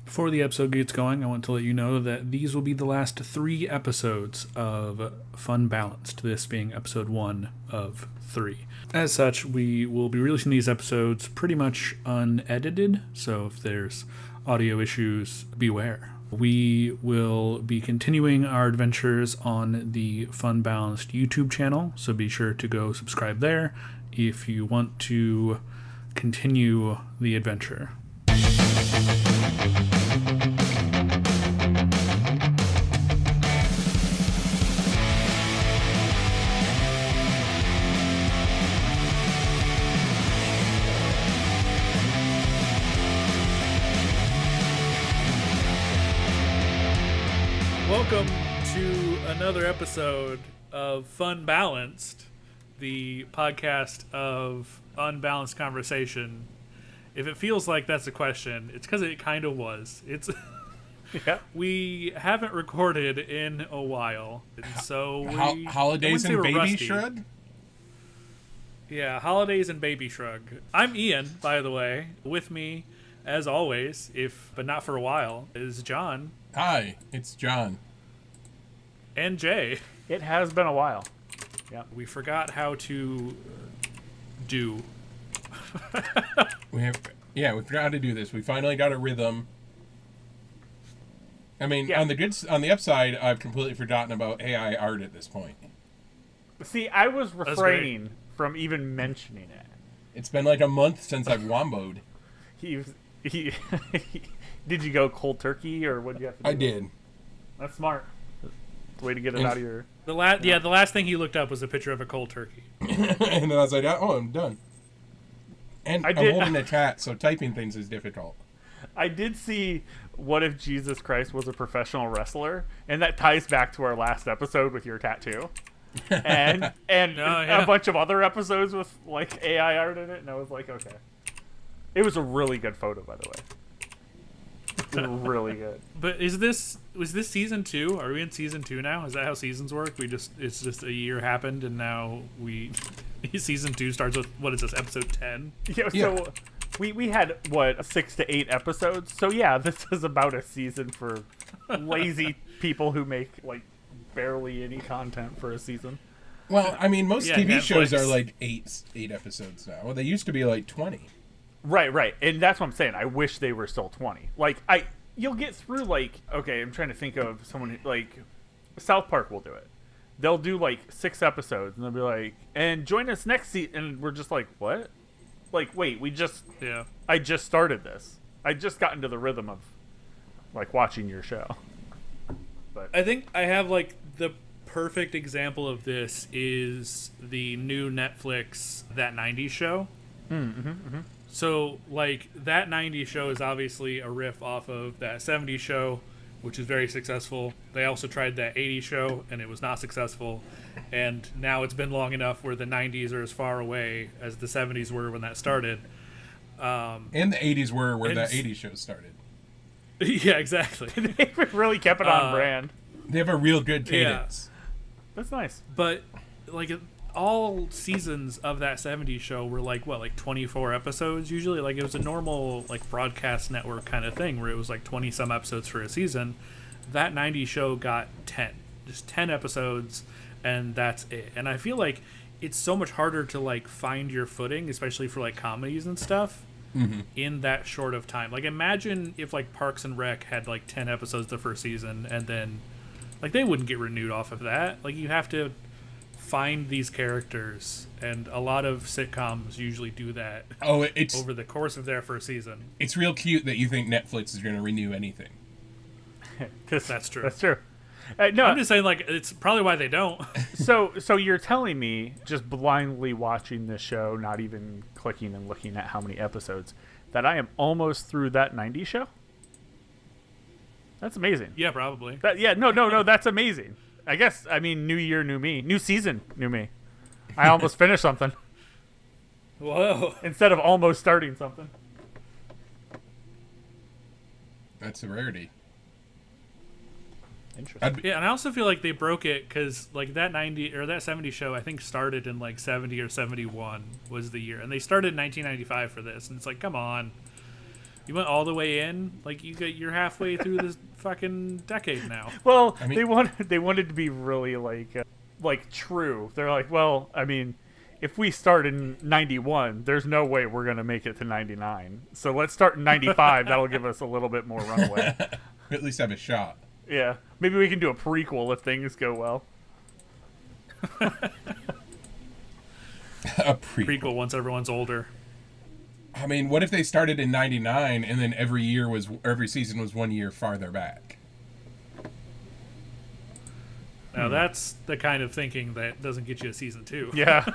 Before the episode gets going, I want to let you know that these will be the last 3 episodes of Funbalanced, this being episode 1 of 3. As such, we will be releasing these episodes pretty much unedited, so if there's audio issues, beware. We will be continuing our adventures on the Funbalanced YouTube channel, so be sure to go subscribe there if you want to continue the adventure. Welcome to another episode of Funbalanced, the podcast of unbalanced conversation. If it feels like that's a question, it's because it kind of was. It's yeah. We haven't recorded in a while, so holidays and baby shrug. Yeah, holidays and baby shrug. I'm Ian, by the way. With me, as always, but not for a while, is John. Hi, it's John. And Jay. It has been a while. Yeah, we forgot how to do. we forgot how to do this. We finally got a rhythm. I mean, on the upside, I've completely forgotten about AI art at this point. See, I was refraining from even mentioning it. It's been like a month since I've womboed. Did you go cold turkey, or what did you have to do? I did. That's smart. The way to get it out of your... The last thing he looked up was a picture of a cold turkey. And then I was like, oh, I'm done. And I'm holding a cat, so typing things is difficult. I did see What If Jesus Christ Was a Professional Wrestler, and that ties back to our last episode with your tattoo. And a bunch of other episodes with like AI art in it, and I was like, okay. It was a really good photo, by the way. It was really good. But was this season 2? Are we in season 2 now? Is that how seasons work? It's just a year happened, and now season 2 starts with, what is this, episode 10? Yeah. So we had 6 to 8 episodes. So yeah, this is about a season for lazy people who make like barely any content for a season. Well, I mean, most TV Netflix shows are like 8 episodes now. Well, they used to be like 20. Right. And that's what I'm saying. I wish they were still 20. Like, you'll get through, like, okay, I'm trying to think of someone, like, South Park will do it. They'll do, like, 6 episodes, and they'll be like, and join us next season, and we're just like, what? Like, wait, I just started this. I just got into the rhythm of, like, watching your show. But I think I have, like, the perfect example of this is the new Netflix That 90s Show. Mm-hmm. So, like, That 90s Show is obviously a riff off of That 70s Show, which is very successful. They also tried That 80s Show, and it was not successful. And now it's been long enough where the 90s are as far away as the 70s were when that started. And the 80s were where the 80s show started. Yeah, exactly. They really kept it on brand. They have a real good cadence. Yeah. That's nice. But, like, all seasons of That 70s Show were like 24 episodes usually. Like, it was a normal like broadcast network kind of thing where it was like 20 some episodes for a season. That 90s Show got 10 episodes, and that's it. And I feel like it's so much harder to like find your footing, especially for like comedies and stuff, in that short of time. Like, imagine if like Parks and Rec had like 10 episodes the first season, and then like they wouldn't get renewed off of that. Like, you have to find these characters, and a lot of sitcoms usually do that. It's over the course of their first season. It's real cute that you think Netflix is going to renew anything. That's true. That's true. No, I'm just saying, like, it's probably why they don't. So you're telling me, just blindly watching this show, not even clicking and looking at how many episodes, that I am almost through That 90s Show? That's amazing. Yeah, probably. No, that's amazing. I guess, I mean, new year, new me. New season, new me. I almost finished something. Whoa. Instead of almost starting something. That's a rarity. Interesting. Yeah, and I also feel like they broke it because, like, that 90 or that 70 show, I think, started in like 70 or 71 was the year, and they started in 1995 for this, and it's like, come on. You went all the way in. Like you're halfway through this fucking decade now. Well, I mean- they wanted to be really like true. They're like, well, I mean, if we start in 91, there's no way we're gonna make it to 99. So let's start in 95. That'll give us a little bit more runway. At least have a shot. Yeah, maybe we can do a prequel if things go well. A prequel. Once everyone's older. I mean, what if they started in 99 and then every season was 1 year farther back? Now that's the kind of thinking that doesn't get you a season 2. Yeah.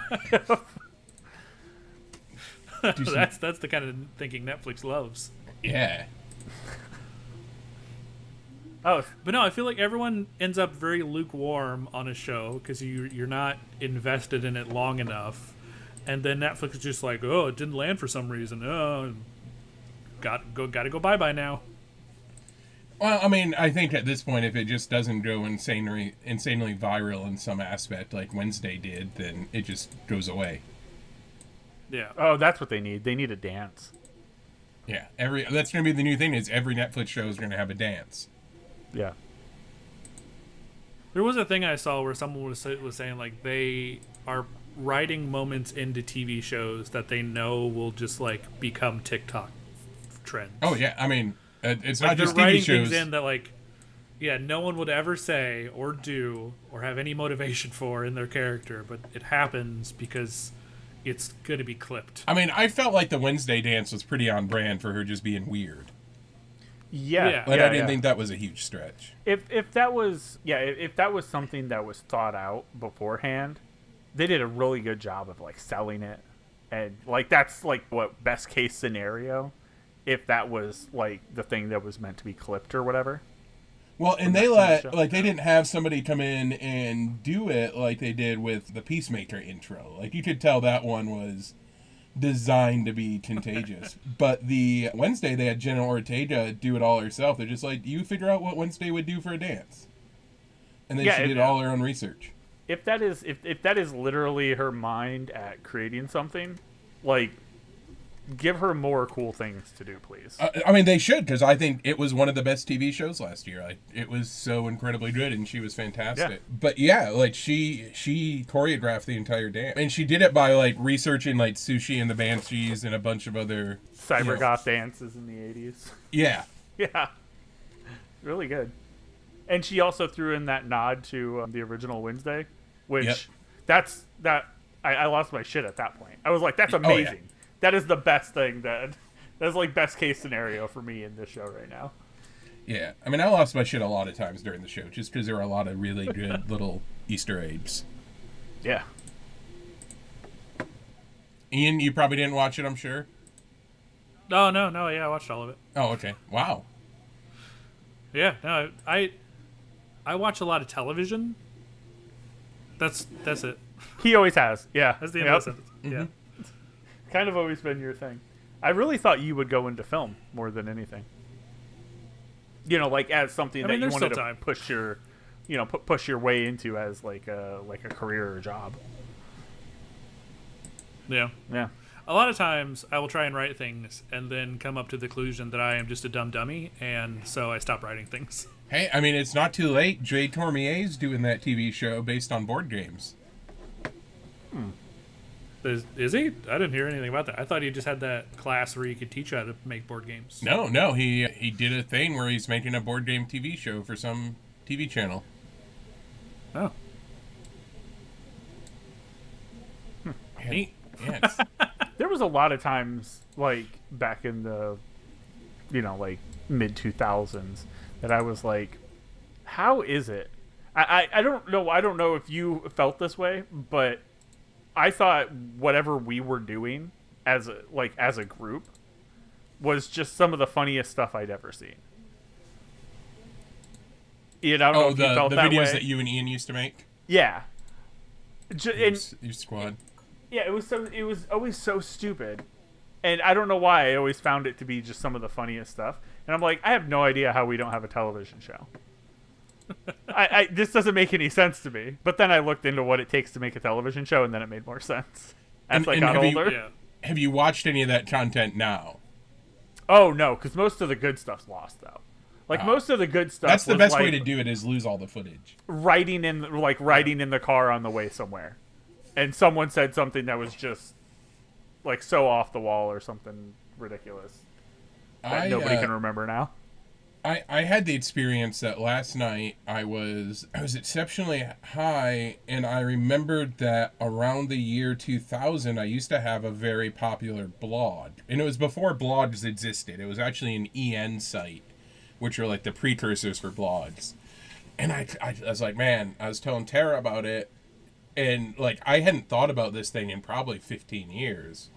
that's the kind of thinking Netflix loves. Yeah. Oh, But no, I feel like everyone ends up very lukewarm on a show because you're not invested in it long enough, and then Netflix is just like, oh, it didn't land for some reason. Oh, gotta go bye now. Well, I mean, I think at this point, if it just doesn't go insanely viral in some aspect, like Wednesday did, then it just goes away. Yeah. oh, that's what they need. They need a dance. Yeah, that's going to be the new thing. Is every Netflix show is going to have a dance. Yeah. There was a thing I saw where someone was saying like they are writing moments into TV shows that they know will just like become TikTok trends. Oh yeah, I mean, it's Like not they're just writing TV shows. things in that like, yeah, no one would ever say or do or have any motivation for in their character, but it happens because it's going to be clipped. I mean, I felt like the Wednesday dance was pretty on brand for her just being weird. Yeah. Yeah. But I didn't think that was a huge stretch. If that was something that was thought out beforehand, they did a really good job of like selling it, and like that's like what best case scenario, if that was like the thing that was meant to be clipped or whatever. Well, and they they didn't have somebody come in and do it like they did with the Peacemaker intro. Like you could tell that one was designed to be contagious. But the Wednesday, they had Jenna Ortega do it all herself. They're just like, you figure out what Wednesday would do for a dance, and then she did all her own research. If that is literally her mind at creating something, like, give her more cool things to do, please. I mean, they should, because I think it was one of the best TV shows last year. It was so incredibly good, and she was fantastic. Yeah. But yeah, like she choreographed the entire dance, and she did it by like researching like Sushi and the Banshees and a bunch of other Cyber goth dances in the 80s. Yeah, Yeah, really good. And she also threw in that nod to the original Wednesday, which I lost my shit at that point. I was like, that's amazing. yeah. That is the best thing. That's like best case scenario for me in this show right now. yeah. I mean, I lost my shit a lot of times during the show just because there were a lot of really good little Easter eggs. Yeah. Ian, you probably didn't watch it, I'm sure. No, yeah, I watched all of it. Oh, okay. Wow. Yeah, no, I watch a lot of television. That's it. He always has. Yeah. That's the end of the sentence. Mm-hmm. Yeah. Kind of always been your thing. I really thought you would go into film more than anything. You know, like as something that you there's wanted still to time. push your, push your way into as like a career or job. Yeah. Yeah. A lot of times I will try and write things and then come up to the conclusion that I am just a dumb dummy, and so I stop writing things. Hey, I mean, it's not too late. Jay Tormier's doing that TV show based on board games. Is he? I didn't hear anything about that. I thought he just had that class where you could teach how to make board games. No, he did a thing where he's making a board game TV show for some TV channel. Oh. Yeah, Neat. yeah, There was a lot of times, like back in the, like mid 2000s, that I was like, "How is it?" I don't know. I don't know if you felt this way, but I thought whatever we were doing as a group was just some of the funniest stuff I'd ever seen. I don't know if you felt the that videos way. that you and Ian used to make. Yeah. And Your squad. yeah, it was always so stupid. And I don't know why I always found it to be just some of the funniest stuff. And I'm like, I have no idea how we don't have a television show. This doesn't make any sense to me. But then I looked into what it takes to make a television show, and then it made more sense as I got older. Yeah. Have you watched any of that content now? Oh no, because most of the good stuff's lost though. Like most of the good stuff. That's the best way like, to do it is lose all the footage. Writing in the car on the way somewhere, and someone said something that was just like so off the wall or something ridiculous that nobody can remember now. I had the experience that last night I was exceptionally high, and I remembered that around the year 2000 I used to have a very popular blog, and it was before blogs existed. It was actually an EN site, which are like the precursors for blogs. And I was like, man, I was telling Tara about it, and like I hadn't thought about this thing in probably 15 years,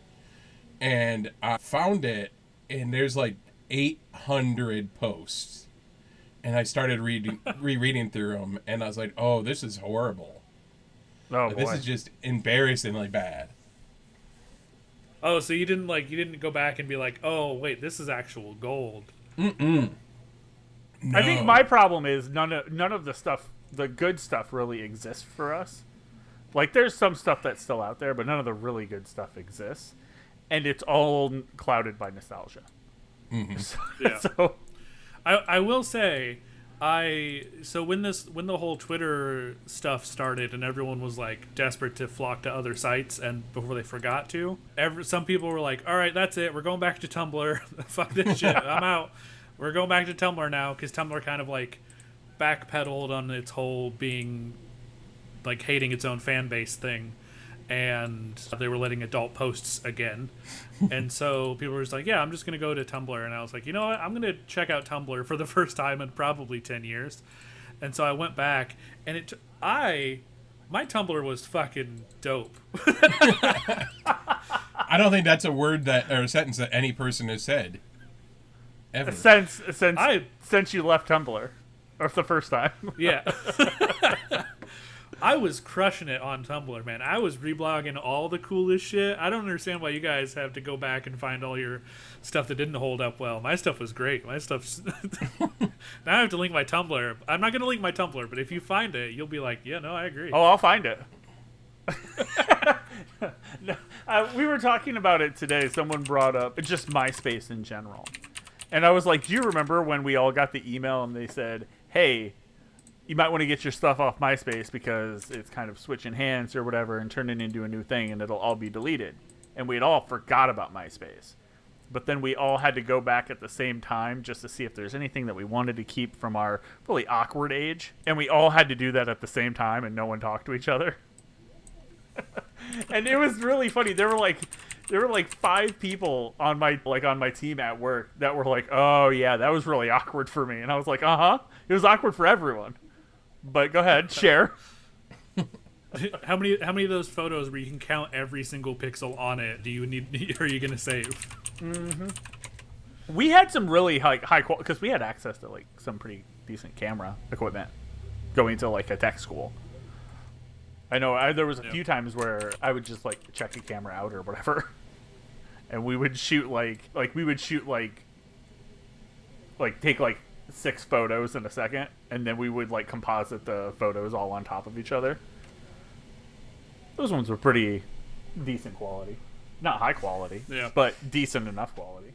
and I found it, and there's like 800 posts, and I started rereading through them, and I was like, oh, this is horrible. Oh, this is just embarrassingly bad. Oh, so you didn't go back and be like, oh wait, this is actual gold. No. I think my problem is none of the stuff, the good stuff, really exists for us. Like there's some stuff that's still out there, but none of the really good stuff exists, and it's all clouded by nostalgia. Mm-hmm. Yeah. So I will say, when the whole Twitter stuff started and everyone was like desperate to flock to other sites and before they forgot to, some people were like, all right, that's it, we're going back to Tumblr. Fuck this shit, I'm out. We're going back to Tumblr now, because Tumblr kind of like backpedaled on its whole being like hating its own fan base thing, and they were letting adult posts again. And so people were just like, yeah, I'm just going to go to Tumblr. And I was like, you know what? I'm going to check out Tumblr for the first time in probably 10 years. And so I went back, and my Tumblr was fucking dope. I don't think that's a word or a sentence that any person has said ever. since you left Tumblr, or the first time. Yeah. I was crushing it on Tumblr, man. I was reblogging all the coolest shit. I don't understand why you guys have to go back and find all your stuff that didn't hold up well. My stuff was great. My stuff's... Now I have to link my Tumblr. I'm not going to link my Tumblr, but if you find it, you'll be like, yeah, no, I agree. Oh, I'll find it. We were talking about it today. Someone brought up just MySpace in general. And I was like, do you remember when we all got the email and they said, hey, you might want to get your stuff off MySpace because it's kind of switching hands or whatever and turning into a new thing and it'll all be deleted. And we had all forgot about MySpace. But then we all had to go back at the same time just to see if there's anything that we wanted to keep from our really awkward age. And we all had to do that at the same time and no one talked to each other. And it was really funny. There were like 5 people on my team at work that were like, oh yeah, that was really awkward for me. And I was like, uh-huh. It was awkward for everyone. But go ahead, share. How many of those photos where you can count every single pixel on it are you gonna save? Mm-hmm. We had some really high quality, because we had access to like some pretty decent camera equipment going to like a tech school. I know there was a few times where I would just like check a camera out or whatever, and we would shoot take like 6 photos in a second, and then we would like composite the photos all on top of each other. Those ones were pretty decent quality. Not high quality, but decent enough quality.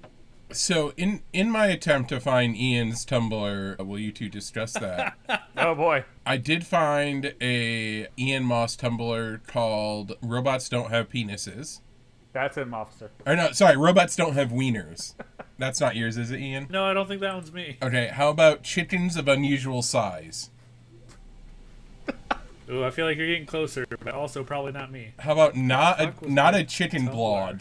So in my attempt to find Ian's Tumblr, will you two discuss that? Oh boy. I did find a Ian Moss Tumblr called Robots Don't Have Penises. That's him, officer. Or no, sorry, Robots Don't Have Wieners. That's not yours, is it, Ian? No, I don't think that one's me. Okay, how about Chickens of Unusual Size? Ooh, I feel like you're getting closer, but also probably not me. How about not a chicken blog?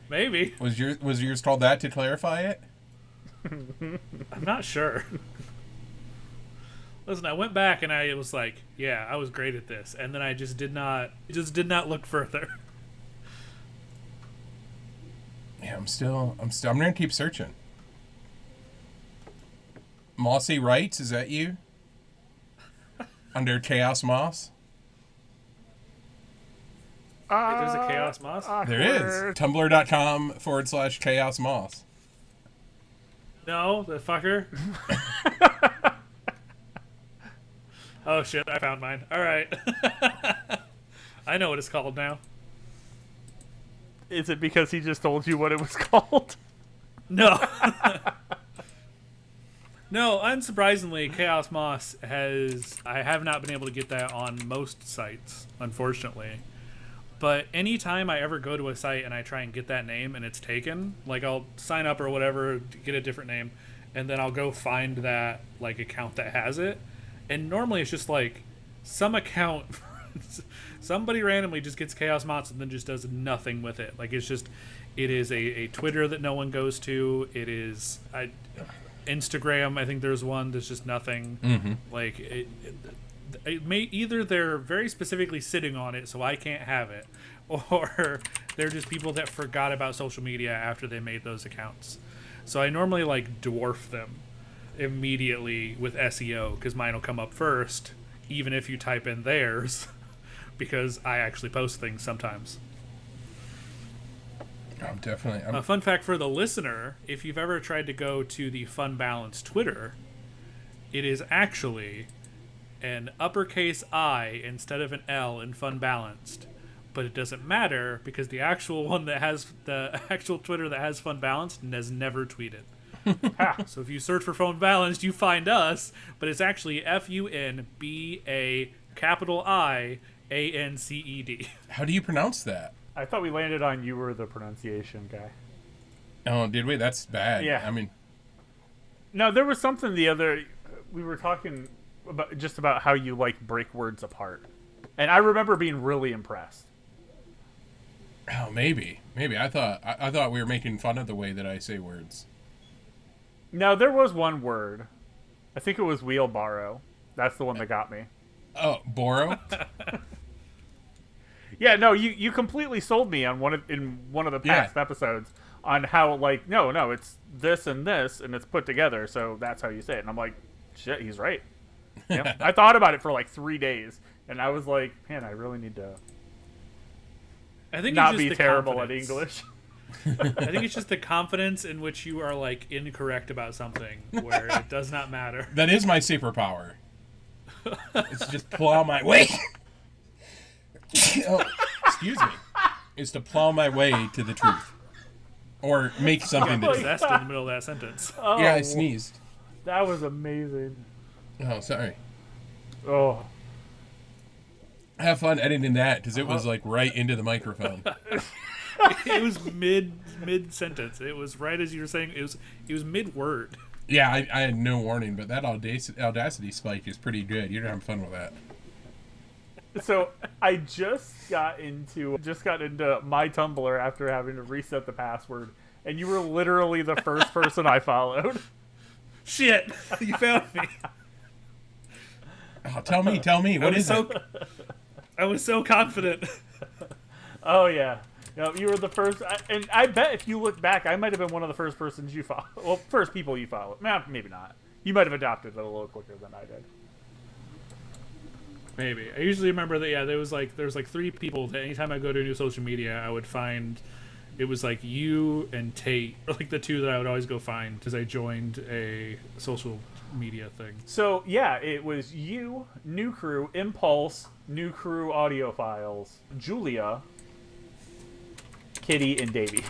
Maybe. Was yours called that to clarify it? I'm not sure. Listen, I went back and I was like, yeah, I was great at this, and then I just did not look further. Yeah, I'm gonna keep searching. Mossy Rights, is that you? Under Chaos Moss? There's a Chaos Moss? There is. Tumblr.com/Chaos Moss. No, the fucker. Oh shit, I found mine. Alright. I know what it's called now. Is it because he just told you what it was called? No. No, unsurprisingly, Chaos Moss I have not been able to get that on most sites, unfortunately. But anytime I ever go to a site and I try and get that name and it's taken, like I'll sign up or whatever to get a different name, and then I'll go find that like account that has it. And normally it's just like some account, somebody randomly just gets Chaos Moss and then just does nothing with it. Like it is a Twitter that no one goes to. It is Instagram, I think there's one that's just nothing. Mm-hmm. Like it may either they're very specifically sitting on it so I can't have it, or they're just people that forgot about social media after they made those accounts. So I normally like dwarf them immediately with SEO because mine will come up first, even if you type in theirs, because I actually post things sometimes. Definitely. A fun fact for the listener, if you've ever tried to go to the Funbalanced Twitter, it is actually an uppercase I instead of an L in Funbalanced. But it doesn't matter because the actual one that has the actual Twitter that has Funbalanced has never tweeted. So if you search for Funbalanced, you find us, but it's actually FUNBAIAnced. How do you pronounce that? I thought we landed on you were the pronunciation guy. Oh, did we? That's bad. Yeah. I mean, no, there was something we were talking about how you like break words apart, and I remember being really impressed. oh, maybe. I thought we were making fun of the way that I say words. No, there was one word. I think it was wheelbarrow. That's the one that got me. Oh, Boro? Yeah, no, you completely sold me on one of the past episodes on how like no, it's this and it's put together, so that's how you say it. And I'm like, shit, he's right. Yep. I thought about it for like 3 days, and I was like, man, I really need to I think not it's just be the terrible confidence. at English. I think it's just the confidence in which you are like incorrect about something, where it does not matter. That is my superpower. It's just plow my way. Oh, excuse me. Is to plow my way to the truth. Or make something that's... Possessed in the middle of that sentence. Oh, Yeah, I sneezed. That was amazing. Oh, sorry. Oh. Have fun editing that, because it was like right into the microphone. It was mid sentence. It was right as you were saying. It was mid word. Yeah, I had no warning, but that audacity spike is pretty good. You're having fun with that. So I just got into my Tumblr after having to reset the password, and you were literally the first person I followed. Shit, you found me. Oh, tell me, what is it? I was so confident. Oh yeah, no, you were the first, and I bet if you look back, I might have been one of the first persons you followed. Well, first people you followed. Nah, maybe not. You might have adopted it a little quicker than I did. Maybe. I usually remember that. Yeah, there's like 3 people that anytime I go to a new social media, I would find. It was like you and Tate, or like the 2 that I would always go find because I joined a social media thing. So yeah, it was you, New Crew, Impulse, New Crew audio files, Julia, Kitty, and Davey.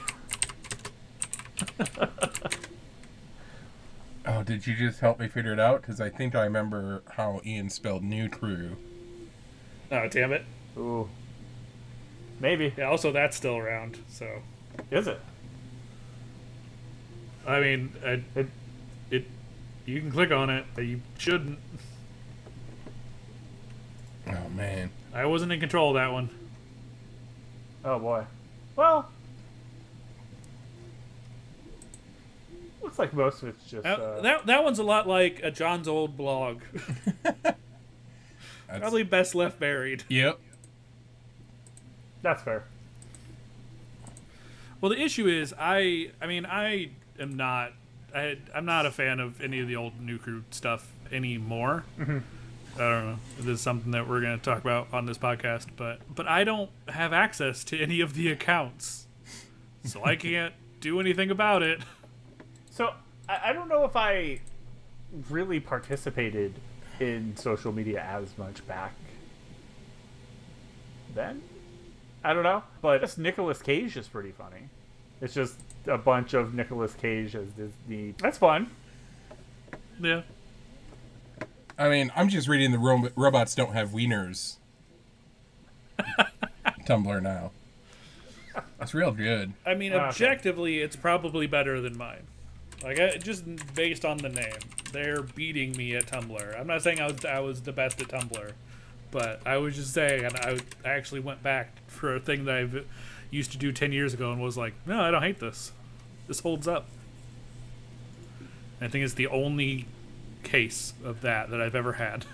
Oh, did you just help me figure it out? Because I think I remember how Ian spelled New Crew. Oh, damn it. Ooh. Maybe. Yeah, also that's still around, so. Is it? I mean, it you can click on it, but you shouldn't. Oh, man. I wasn't in control of that one. Oh boy. Well, looks like most of it's just that one's a lot like a John's old blog. Probably best left buried. Yep. That's fair. Well, the issue is, I'm not a fan of any of the old New Crew stuff anymore. Mm-hmm. I don't know if this is something that we're going to talk about on this podcast, but I don't have access to any of the accounts, so I can't do anything about it. So I don't know if I really participated in social media as much back then. I don't know. But just Nicolas Cage is pretty funny. It's just a bunch of Nicolas Cage as Disney. That's fun. Yeah. I mean, I'm just reading the robots don't have wieners Tumblr now. It's real good. I mean, objectively, it's probably better than mine. Like, just based on the name, they're beating me at Tumblr. I'm not saying I was the best at Tumblr, but I was just saying, and I actually went back for a thing that I used to do 10 years ago and was like, no, I don't hate this. This holds up. And I think it's the only case of that I've ever had.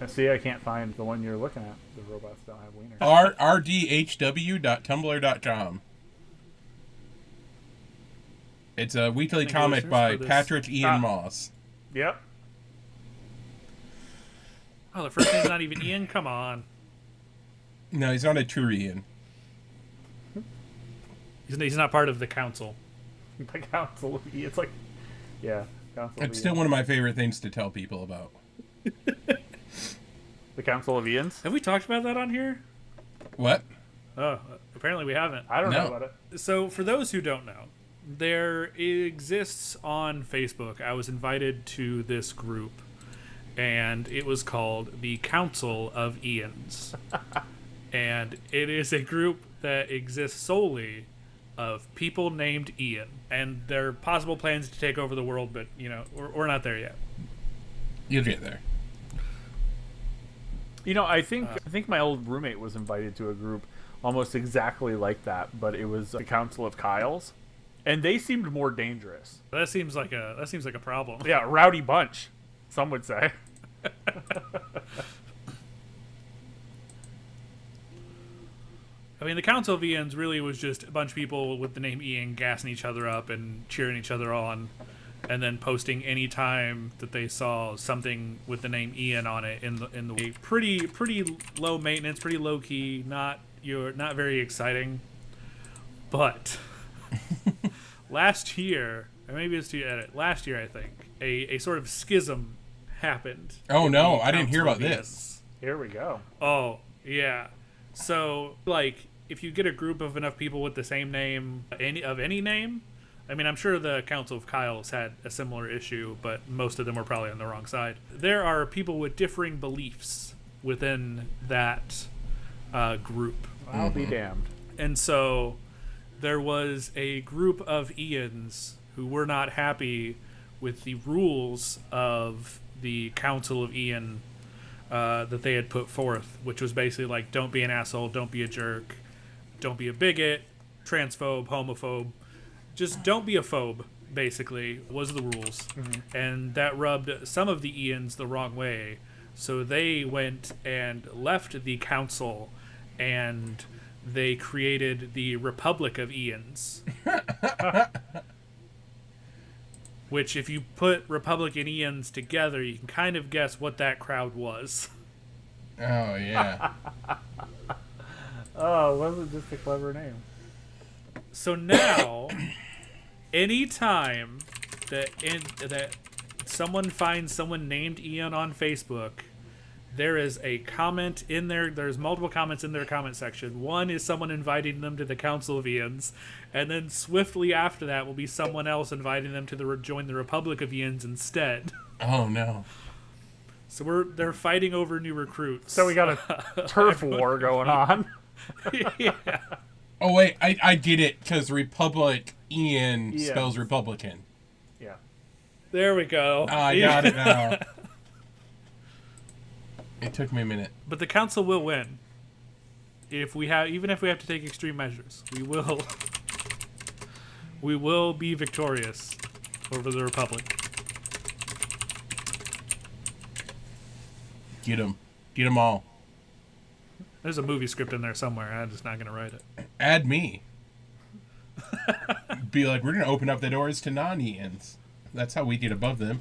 See, I can't find the one you're looking at. The robots don't have wieners. rdhw.tumblr.com. It's a weekly comic by Patrick Ian Moss. Yep. Oh, the first name's not even Ian? Come on. No, he's not a true Ian. He's not part of the council. The Council of E. It's like, yeah. Council It's of still Ian. one of my favorite things to tell people about. The Council of Ians? Have we talked about that on here? What? Oh, apparently we haven't. I don't No. know about it. So, for those who don't know, there exists on Facebook. I was invited to this group, and it was called the Council of Ians. And it is a group that exists solely of people named Ian. And there are possible plans to take over the world, but, you know, we're not there yet. You'll get there. You know, I think my old roommate was invited to a group almost exactly like that, but it was the Council of Kyles, and they seemed more dangerous. That seems like a problem. Yeah, rowdy bunch, some would say. I mean, the Council of Ians really was just a bunch of people with the name Ian gassing each other up and cheering each other on, and then posting any time that they saw something with the name Ian on it in the pretty low maintenance, pretty low key, not very exciting. But last year, or maybe it's last year I think, a sort of schism happened. Oh in no, the I didn't hear Council about of this. Here we go. Oh, yeah. So, like, if you get a group of enough people with the same name, any name, I mean, I'm sure the Council of Kyles had a similar issue, but most of them were probably on the wrong side. There are people with differing beliefs within that group. I'll be damned. And so there was a group of Ians who were not happy with the rules of the Council of Ian that they had put forth, which was basically like, don't be an asshole, don't be a jerk, don't be a bigot, transphobe, homophobe. Just don't be a phobe, basically, was the rules. Mm-hmm. And that rubbed some of the Ians the wrong way. So they went and left the council, and they created the Republic of Ians. Which, if you put Republic and Ians together, you can kind of guess what that crowd was. Oh, yeah. Oh, wasn't just a clever name. So now, anytime that someone finds someone named Ian on Facebook, there is a comment in there. There's multiple comments in their comment section. One is someone inviting them to the Council of Ians, and then swiftly after that will be someone else inviting them to join the Republic of Ians instead. Oh no. So they're fighting over new recruits. So we got a turf war going on. Yeah. Oh wait, I get it, because Republic Ian Yeah. spells Republican. Yeah. There we go. Oh, I got it now. It took me a minute. But the council will win. Even if we have to take extreme measures, we will be victorious over the Republic. Get them all. There's a movie script in there somewhere. I'm just not going to write it. Add me. Be like, we're going to open up the doors to non-Ians. That's how we get above them.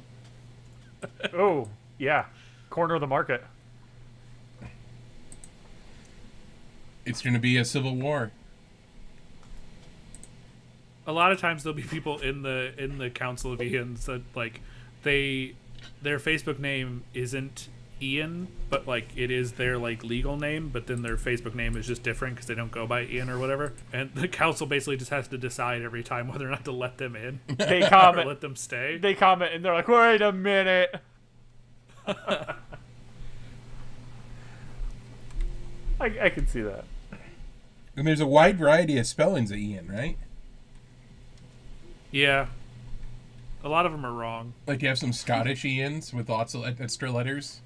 Oh, yeah. Corner of the market. It's going to be a civil war. A lot of times there'll be people in the Council of Ians that, like, they their Facebook name isn't Ian, but like it is their like legal name, but then their Facebook name is just different because they don't go by Ian or whatever. And the council basically just has to decide every time whether or not to let them in. They comment, or let them stay. They comment, and they're like, "Wait a minute." I can see that. And there's a wide variety of spellings of Ian, right? Yeah. A lot of them are wrong. Like you have some Scottish Ians with lots of extra letters.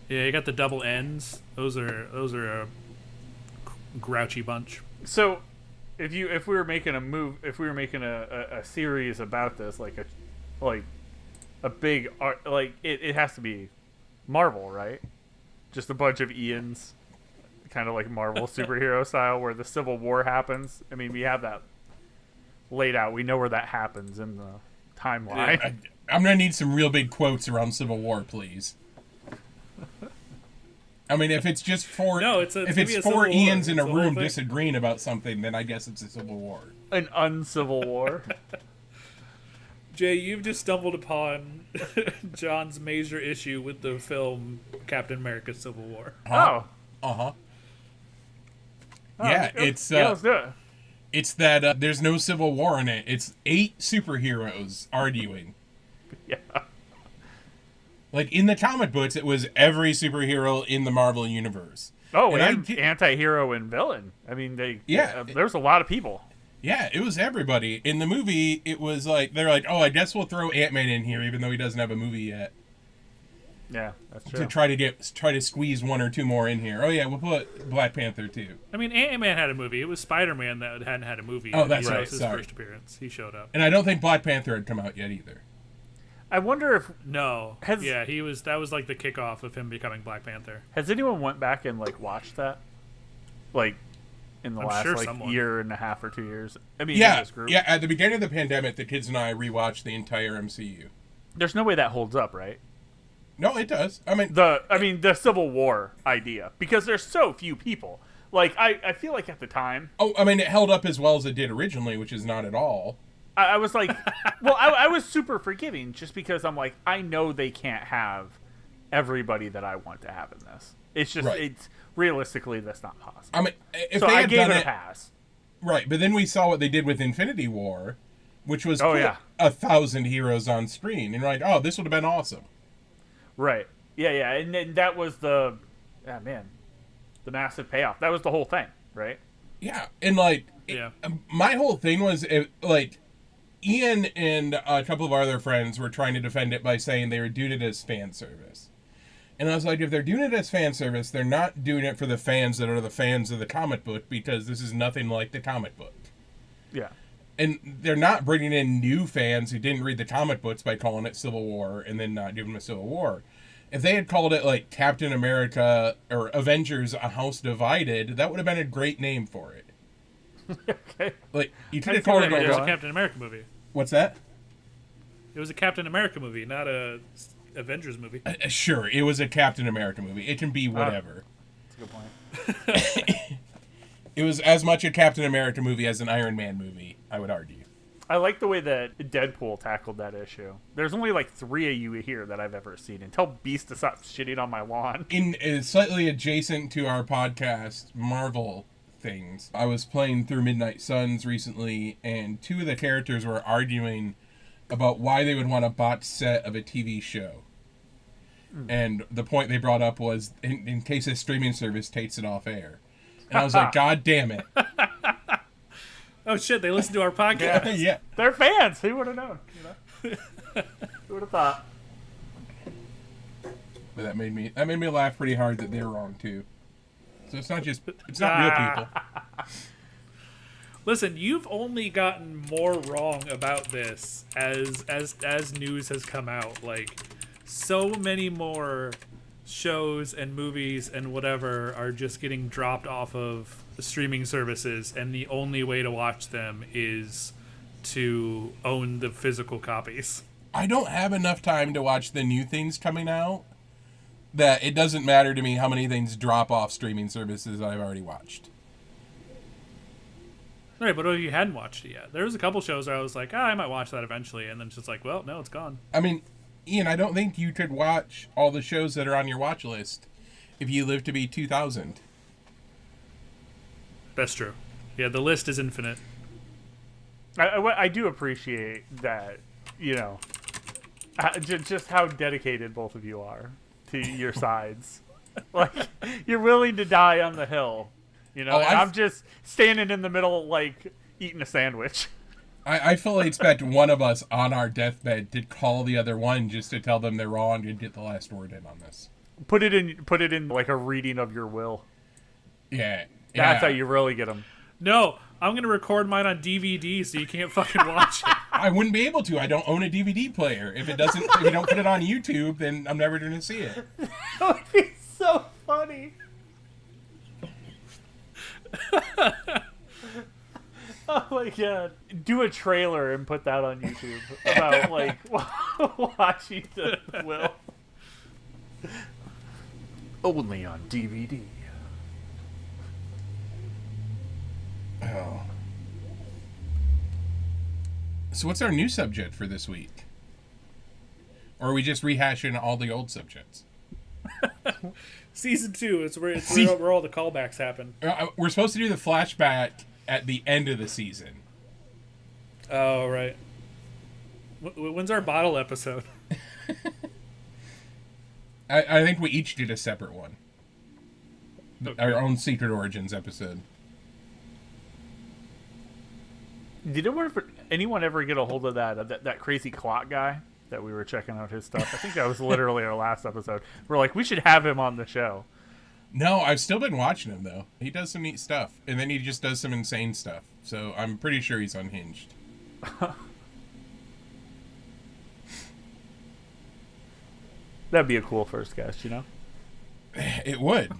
Yeah, you got the double N's. Those are a grouchy bunch. So, if we were making a series about this, like a big art, like it has to be Marvel, right? Just a bunch of Ians, kind of like Marvel superhero style, where the Civil War happens. I mean, we have that laid out. We know where that happens in the timeline. Yeah, I'm gonna need some real big quotes around Civil War, please. I mean, if it's just four, if it's four Ians in a room disagreeing about something, then I guess it's a Civil War. An uncivil war. Jay, you've just stumbled upon John's major issue with the film Captain America: Civil War. Yeah, it's let's do it. It's that there's no Civil War in it. It's 8 superheroes arguing. Yeah. Like, in the comic books, it was every superhero in the Marvel Universe. Oh, and anti-hero and villain. I mean, there's a lot of people. Yeah, it was everybody. In the movie, it was like, they're like, oh, I guess we'll throw Ant-Man in here, even though he doesn't have a movie yet. Yeah, that's true. To try to squeeze 1 or 2 more in here. Oh, yeah, we'll put Black Panther, too. I mean, Ant-Man had a movie. It was Spider-Man that hadn't had a movie. Oh, that's right. His first appearance. He showed up. And I don't think Black Panther had come out yet, either. I wonder if that was like the kickoff of him becoming Black Panther. Has anyone went back and like watched that, like in the last year and a half or 2 years? I mean, in this group? Yeah. At the beginning of the pandemic, the kids and I rewatched the entire MCU. There's no way that holds up, right? No, it does. I mean, the Civil War idea, because there's so few people. Like I feel like at the time. Oh, I mean, it held up as well as it did originally, which is not at all. I was like, well, I was super forgiving just because I'm like, I know they can't have everybody that I want to have in this. It's just, it's realistically, that's not possible. I mean, if they had gave done it a pass. Right, but then we saw what they did with Infinity War, which was 1,000 heroes on screen. And you're like, oh, this would have been awesome. Right. Yeah. And then that was the massive payoff. That was the whole thing, right? Yeah. And like, my whole thing was, Ian and a couple of our other friends were trying to defend it by saying they were doing it as fan service. And I was like, if they're doing it as fan service, they're not doing it for the fans that are the fans of the comic book, because this is nothing like the comic book. Yeah. And they're not bringing in new fans who didn't read the comic books by calling it Civil War and then not giving them a Civil War. If they had called it like Captain America or Avengers: A House Divided, that would have been a great name for it. Okay. Like, you could have called it a Captain America movie. What's that? It was a Captain America movie, not a Avengers movie. Sure, it was a Captain America movie. It can be whatever. That's a good point. It was as much a Captain America movie as an Iron Man movie, I would argue. I like the way that Deadpool tackled that issue. There's only like 3 of you here that I've ever seen. And tell Beast to stop shitting on my lawn. In slightly adjacent to our podcast, Marvel things, I was playing through Midnight Suns recently, and 2 of the characters were arguing about why they would want a botched set of a TV show. And the point they brought up was in case a streaming service takes it off air. And I was like, God damn it. Oh shit, they listen to our podcast. Yeah. They're fans. Who would have known? Who would have thought? But that made me laugh pretty hard that they're wrong too. So it's not real people. Listen, you've only gotten more wrong about this as news has come out. Like, so many more shows and movies and whatever are just getting dropped off of the streaming services, and the only way to watch them is to own the physical copies. I don't have enough time to watch the new things coming out that it doesn't matter to me how many things drop off streaming services I've already watched. Right, but if you hadn't watched it yet, there was a couple shows where I was like, I might watch that eventually, and then it's just like, well, no, it's gone. I mean, Ian, I don't think you could watch all the shows that are on your watch list if you live to be 2000. That's true. Yeah, the list is infinite. I do appreciate that, just how dedicated both of you are to your sides. Like, you're willing to die on the hill, and I'm just standing in the middle, like, eating a sandwich. I fully expect one of us on our deathbed to call the other one just to tell them they're wrong and get the last word in on this. Put it in like a reading of your will. Yeah. That's how you really get them. No, I'm going to record mine on DVD so you can't fucking watch it. I wouldn't be able to. I don't own a DVD player. If you don't put it on YouTube, then I'm never going to see it. That would be so funny. Oh my god. Do a trailer and put that on YouTube about, like, watching the will. Only on DVD. Oh. So what's our new subject for this week? Or are we just rehashing all the old subjects? Season 2 is where all the callbacks happen. We're supposed to do the flashback at the end of the season. Oh, right. When's our bottle episode? I think we each did a separate one. Okay. Our own Secret Origins episode. Did anyone ever get a hold of that crazy clock guy that we were checking out his stuff? I think that was literally our last episode. We're like, we should have him on the show. No, I've still been watching him, though. He does some neat stuff, and then he just does some insane stuff. So I'm pretty sure he's unhinged. That'd be a cool first guest, It would.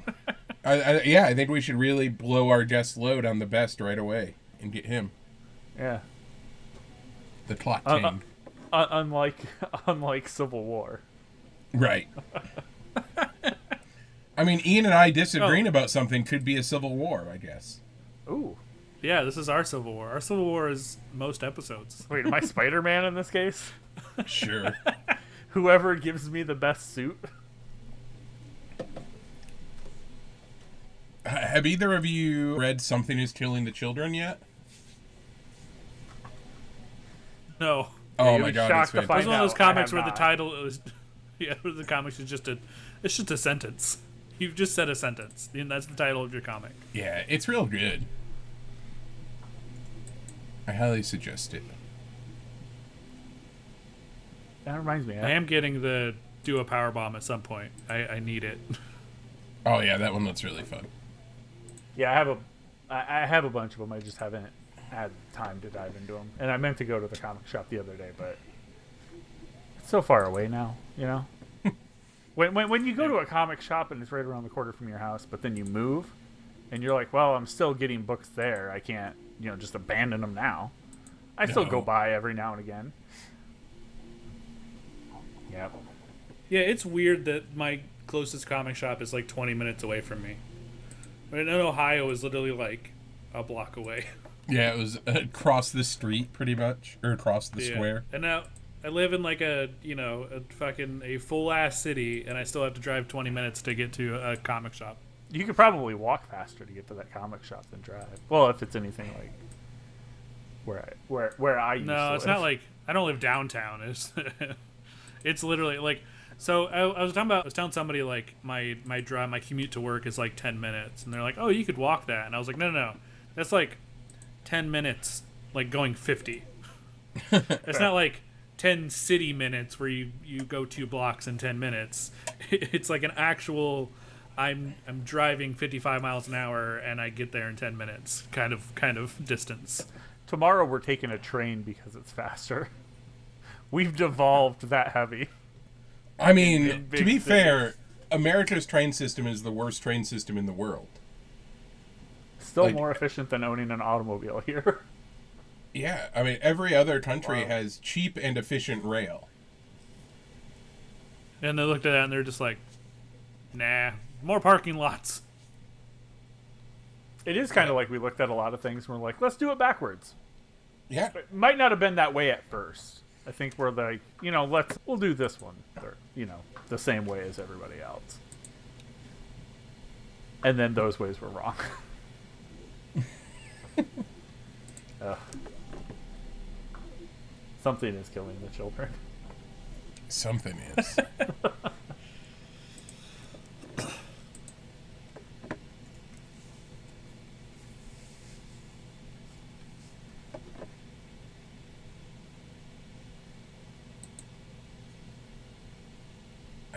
I think we should really blow our guest load on the best right away and get him. Yeah. The plot king. Unlike Civil War. Right. I mean, Ian and I disagreeing about something could be a civil war, I guess. Ooh. Yeah, this is our Civil War. Our Civil War is most episodes. Wait, am I Spider-Man in this case? Sure. Whoever gives me the best suit. Have either of you read Something is Killing the Children yet? No. Oh my god, it's It was one of those comics where the title is, the comics is it's just a sentence. You've just said a sentence, and that's the title of your comic. Yeah, it's real good. I highly suggest it. That reminds me. I am getting the do a power bomb at some point. I need it. Oh yeah, that one looks really fun. Yeah, I have a bunch of them. I just haven't had time to dive into them. And I meant to go to the comic shop the other day, but it's so far away now. When you go to a comic shop and it's right around the corner from your house, but then you move, and you're like, well, I'm still getting books there. I can't, just abandon them now. I still go by every now and again. Yep. Yeah, it's weird that my closest comic shop is like 20 minutes away from me. But in Ohio is literally like a block away. Yeah, it was across the street pretty much, or across the square. And now I live in like a full ass city, and I still have to drive 20 minutes to get to a comic shop. You could probably walk faster to get to that comic shop than drive. Well, if it's anything like where I used to live. No, it's not like I don't live downtown. It's literally like. So I was telling somebody like my commute to work is like 10 minutes, and they're like, oh, you could walk that, and I was like, no, that's like 10 minutes, like going 50. It's not like 10 city minutes where you go 2 blocks in 10 minutes. It's like an actual, I'm driving 55 miles an hour and I get there in 10 minutes kind of distance. Tomorrow we're taking a train because it's faster. We've devolved that heavy. I mean, to be fair, America's train system is the worst train system in the world. Still more efficient than owning an automobile here. Yeah, I mean, every other country has cheap and efficient rail. And they looked at that and they're just like, nah, more parking lots. It is kind of like we looked at a lot of things and we're like, let's do it backwards. Yeah. It might not have been that way at first. I think we're like, we'll do this one, or, the same way as everybody else. And then those ways were wrong. Something is killing the children. Something is.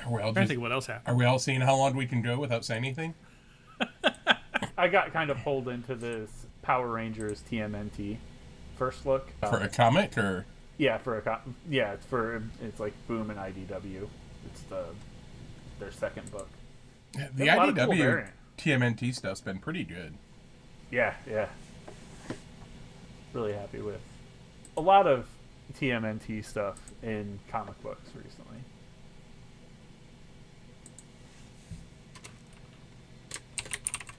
I'm trying to think what else happened. Are we all seeing how long we can go without saying anything? I got kind of pulled into this Power Rangers TMNT first look. For a comic, or? Yeah, it's like Boom and IDW. It's their second book. Yeah, the IDW TMNT stuff's been pretty good. Yeah. Really happy with a lot of TMNT stuff in comic books recently.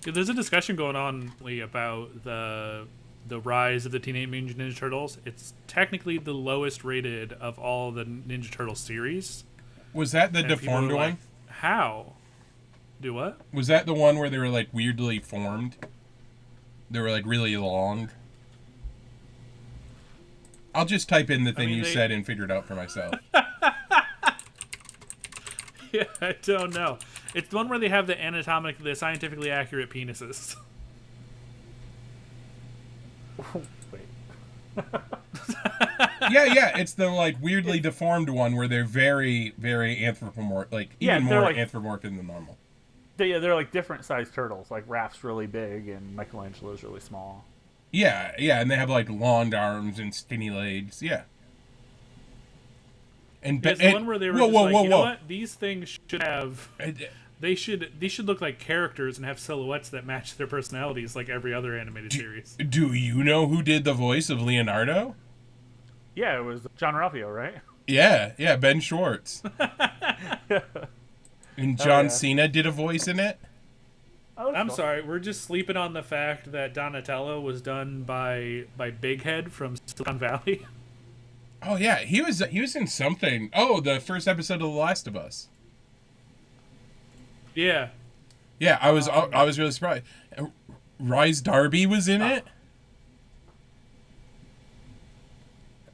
Yeah, there's a discussion going on about the rise of the Teenage Mutant Ninja Turtles. It's technically the lowest rated of all the Ninja Turtle series. Was that the And deformed people are one? like, how? Do what? Was that the one where they were like weirdly formed? They were like really long. I'll just type in the thing you said and figure it out for myself. Yeah, I don't know. It's the one where they have the scientifically accurate penises. Wait. Yeah, it's the like weirdly deformed one where they're very, very anthropomorphic, like even more anthropomorphic than normal. They're like different sized turtles. Like Raph's really big and Michelangelo's really small. Yeah, and they have like long arms and skinny legs. Yeah. And It's the one where they were you know what? These things should have. These should look like characters and have silhouettes that match their personalities, like every other animated series. Do you know who did the voice of Leonardo? Yeah, it was John Ralphio, right? Yeah, Ben Schwartz. And John Cena did a voice in it. Oh, I'm cool. sorry, we're just sleeping on the fact that Donatello was done by Big Head from Silicon Valley. Oh yeah, he was in something. Oh, the first episode of The Last of Us. Yeah. Yeah, I was really surprised. Rise Darby was in it.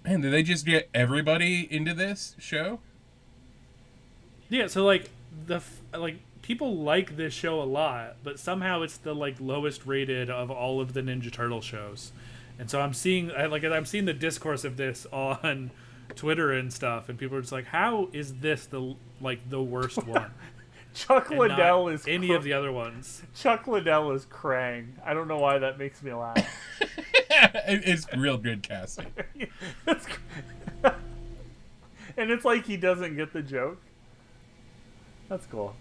Man, did they just get everybody into this show? Yeah, so like people like this show a lot, but somehow it's the like lowest rated of all of the Ninja Turtle shows. And so I'm seeing the discourse of this on Twitter and stuff, and people are just like, "How is this the worst one?" Chuck Liddell is any of the other ones. Chuck Liddell is Krang. I don't know why that makes me laugh. It's real good casting. And it's like he doesn't get the joke. That's cool.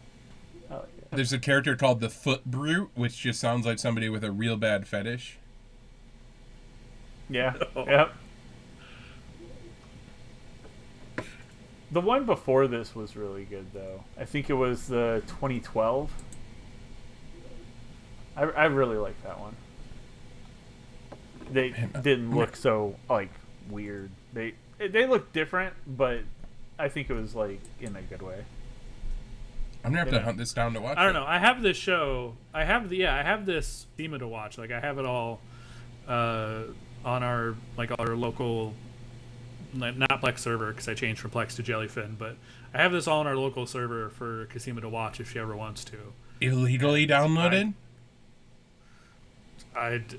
I like it. There's a character called the Foot Brute, which just sounds like somebody with a real bad fetish. Yeah. Oh. Yep. The one before this was really good, though. I think it was the 2012. I really like that one. They didn't look so like weird. They look different, but I think it was like in a good way. I'm gonna have to hunt this down to watch. I don't know. I have this show. I have this theme to watch. Like I have it all on our local, not Plex server because I changed from Plex to Jellyfin, but I have this all on our local server for Kasima to watch if she ever wants to. Illegally downloaded?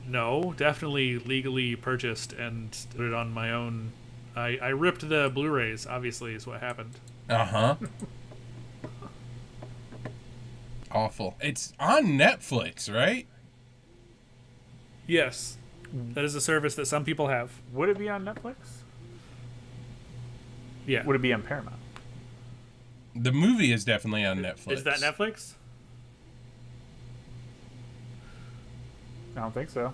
No, definitely legally purchased and put it on my own. I ripped the Blu-rays. Obviously, is what happened. Awful. It's on Netflix, right? Yes, that is a service that some people have. Would it be on Netflix? Yeah. Would it be on Paramount? The movie is definitely on Netflix. Is that Netflix? I don't think so.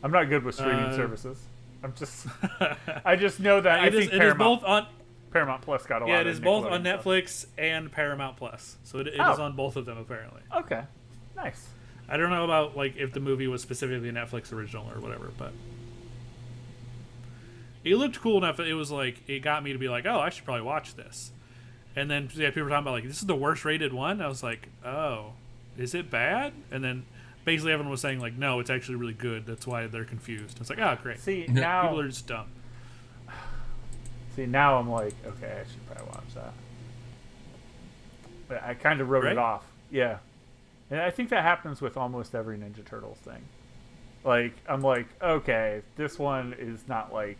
I'm not good with streaming services. I just know that I think Paramount. It is both on. Paramount Plus got a lot. Yeah, it is both on stuff. Netflix and Paramount Plus, so it is on both of them apparently. Okay, nice. I don't know about like if the movie was specifically a Netflix original or whatever, but it looked cool enough that it was like it got me to be like, oh, I should probably watch this. And then people were talking about like this is the worst rated one. I was like, oh, is it bad? And then basically everyone was saying like, no, it's actually really good. That's why they're confused. It's like, oh, great. See, now people are just dumb. See, now I'm like, okay, I should probably watch that. But I kind of wrote it off. Yeah. And I think that happens with almost every Ninja Turtles thing. Like, I'm like, okay, this one is not like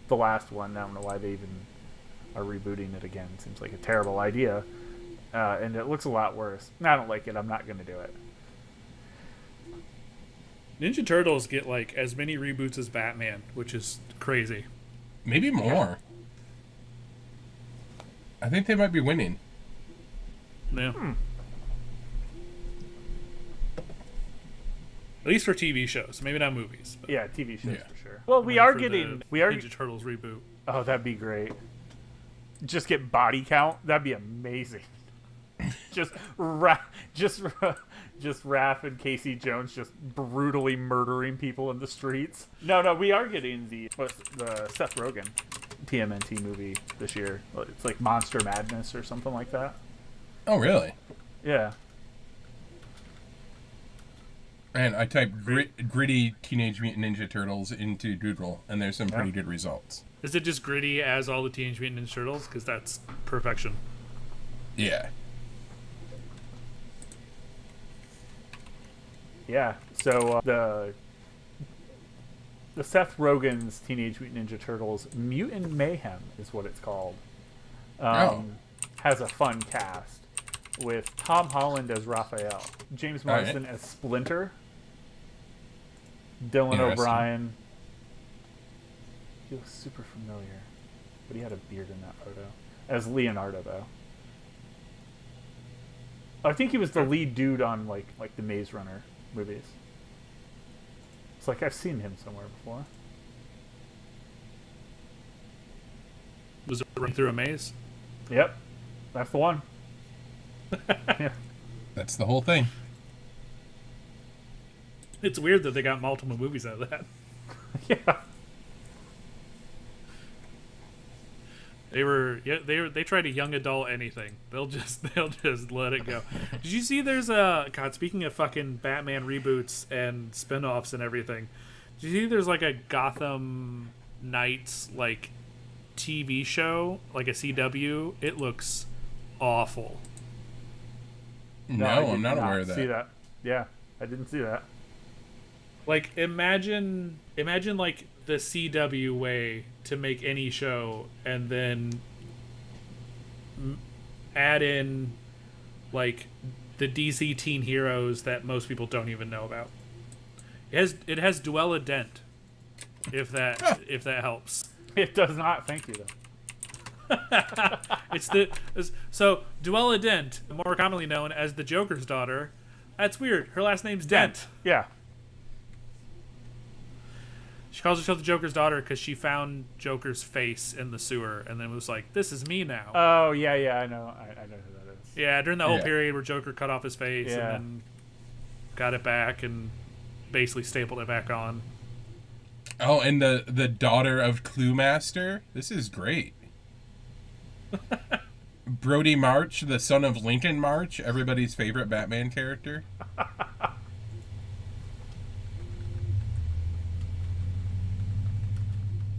the last one. I don't know why they even are rebooting it again. Seems like a terrible idea. And it looks a lot worse. I don't like it. I'm not going to do it. Ninja Turtles get like as many reboots as Batman, which is crazy. Maybe more. I think they might be winning. Yeah. At least for TV shows, maybe not movies. But Yeah, TV shows Yeah. for sure. Well, we are getting Ninja Turtles reboot. Oh, that'd be great. Just get body count. That'd be amazing. just Raph and Casey Jones just brutally murdering people in the streets. No, we are getting the Seth Rogen TMNT movie this year. It's like Monster Madness or something like that. Oh, really? Yeah. And I typed gritty Teenage Mutant Ninja Turtles into Doodle, and there's some pretty good results. Is it just gritty as all the Teenage Mutant Ninja Turtles? Because that's perfection. Yeah. Yeah. So the Seth Rogen's Teenage Mutant Ninja Turtles Mutant Mayhem is what it's called. Has a fun cast with Tom Holland as Raphael, James Marsden as Splinter, Dylan O'Brien. He looks super familiar, but he had a beard in that photo. As Leonardo, though. I think he was the lead dude on like the Maze Runner movies. It's like I've seen him somewhere before. Was it running through a maze? Yep, that's the one. Yeah. That's the whole thing. It's weird that they got multiple movies out of that. Yeah. They tried to young adult anything. They'll just let it go. Did you see there's a speaking of fucking Batman reboots and spin-offs and everything, did you see there's like a Gotham Knights like TV show, like a CW? It looks awful. No, I'm not aware of that. See that? Yeah, I didn't see that. Like imagine like the CW way to make any show, and then add in like the DC teen heroes that most people don't even know about. It has Duella Dent, if that helps. It does not. Thank you, though. So Duella Dent, more commonly known as the Joker's daughter. That's weird. Her last name's Dent. Yeah. She calls herself the Joker's daughter because she found Joker's face in the sewer and then was like, "This is me now." Oh yeah, I know. I know who that is. Yeah, during the whole period where Joker cut off his face and Yeah. then got it back and basically stapled it back on. Oh, and the daughter of Cluemaster. This is great. Brody March, the son of Lincoln March, everybody's favorite Batman character.